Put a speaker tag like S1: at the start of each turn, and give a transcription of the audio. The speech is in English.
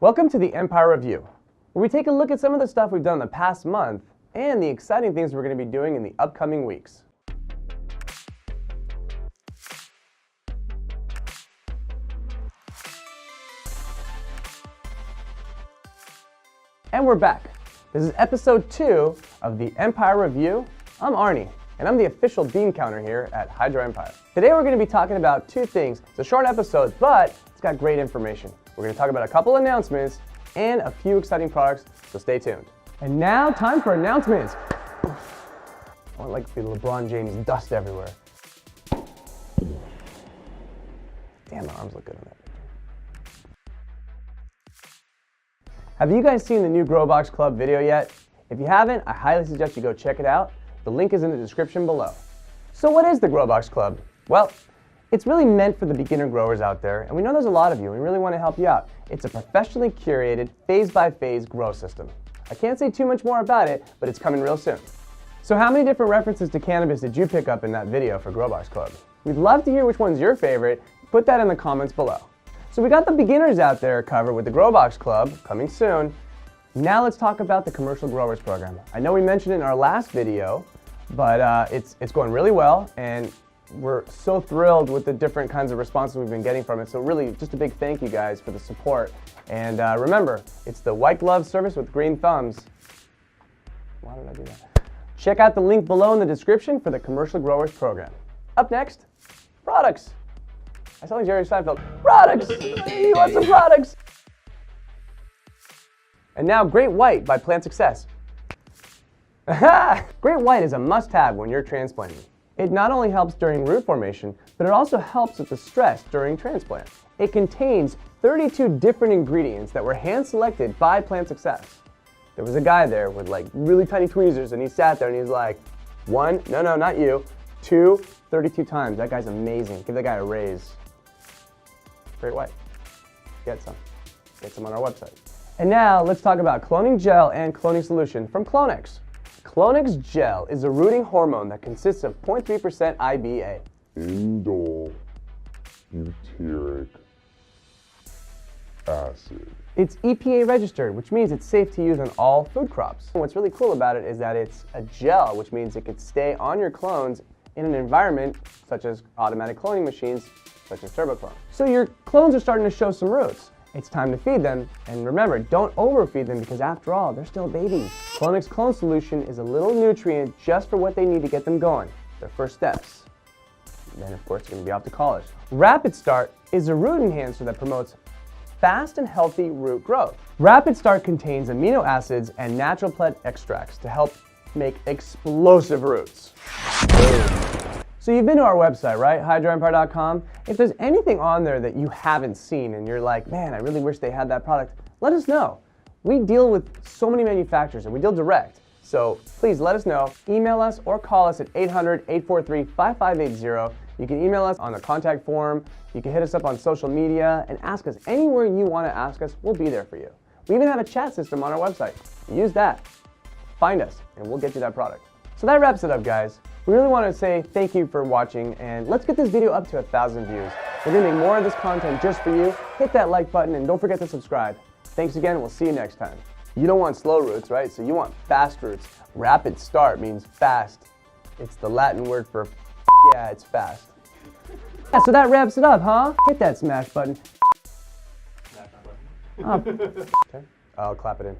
S1: Welcome to the Empire Review, where we take a look at some of the stuff we've done in the past month and the exciting things we're going to be doing in the upcoming weeks. And we're back. This is episode 2 of the Empire Review. I'm Arnie, and I'm the official bean counter here at Hydro Empire. Today we're going to be talking about two things. It's a short episode, but it's got great information. We're going to talk about a couple announcements and a few exciting products, so stay tuned. And now, time for announcements. I want like the LeBron James dust everywhere. Damn, my arms look good on that picture. Have you guys seen the new GrowBox Club video yet? If you haven't, I highly suggest you go check it out. The link is in the description below. So what is the GrowBox Club? Well, it's really meant for the beginner growers out there, and we know there's a lot of you, and we really want to help you out. It's a professionally curated, phase-by-phase grow system. I can't say too much more about it, but it's coming real soon. So how many different references to cannabis did you pick up in that video for GrowBox Club? We'd love to hear which one's your favorite. Put that in the comments below. So we got the beginners out there covered with the GrowBox Club, coming soon. Now let's talk about the commercial growers program. I know we mentioned it in our last video, but it's going really well, and we're so thrilled with the different kinds of responses we've been getting from it. So really, just a big thank you guys for the support. And remember, it's the white glove service with green thumbs. Why did I do that? Check out the link below in the description for the commercial growers program. Up next, products. I sound like Jerry Seinfeld. Products! You want some products? And now, Great White by Plant Success. Great White is a must-have when you're transplanting. It not only helps during root formation, but it also helps with the stress during transplant. It contains 32 different ingredients that were hand-selected by Plant Success. There was a guy there with like really tiny tweezers, and he sat there and he's like, 1, no, not you, 2, 32 times. That guy's amazing. Give that guy a raise. Great White. Get some on our website. And now let's talk about cloning gel and cloning solution from Clonex. Clonex gel is a rooting hormone that consists of 0.3% IBA.
S2: Indole butyric acid.
S1: It's EPA registered, which means it's safe to use on all food crops. And what's really cool about it is that it's a gel, which means it could stay on your clones in an environment such as automatic cloning machines, such as TurboClone. So your clones are starting to show some roots. It's time to feed them, and remember, don't overfeed them because after all, they're still babies. Clonex Clone Solution is a little nutrient just for what they need to get them going, their first steps. And then of course, it's gonna be off to college. Rapid Start is a root enhancer that promotes fast and healthy root growth. Rapid Start contains amino acids and natural plant extracts to help make explosive roots. So you've been to our website, right? hydroempire.com. If there's anything on there that you haven't seen and you're like, man, I really wish they had that product, let us know. We deal with so many manufacturers and we deal direct. So please let us know. Email us or call us at 800-843-5580. You can email us on the contact form. You can hit us up on social media and ask us anywhere you want to ask us. We'll be there for you. We even have a chat system on our website. Use that. Find us and we'll get you that product. So that wraps it up, guys. We really want to say thank you for watching, and let's get this video up to 1,000 views. We're going to make more of this content just for you. Hit that like button and don't forget to subscribe. Thanks again, we'll see you next time. You don't want slow roots, right? So you want fast roots. Rapid Start means fast. It's the Latin word for yeah, it's fast. Yeah, so that wraps it up, huh? Hit that smash button. Okay, I'll clap it in.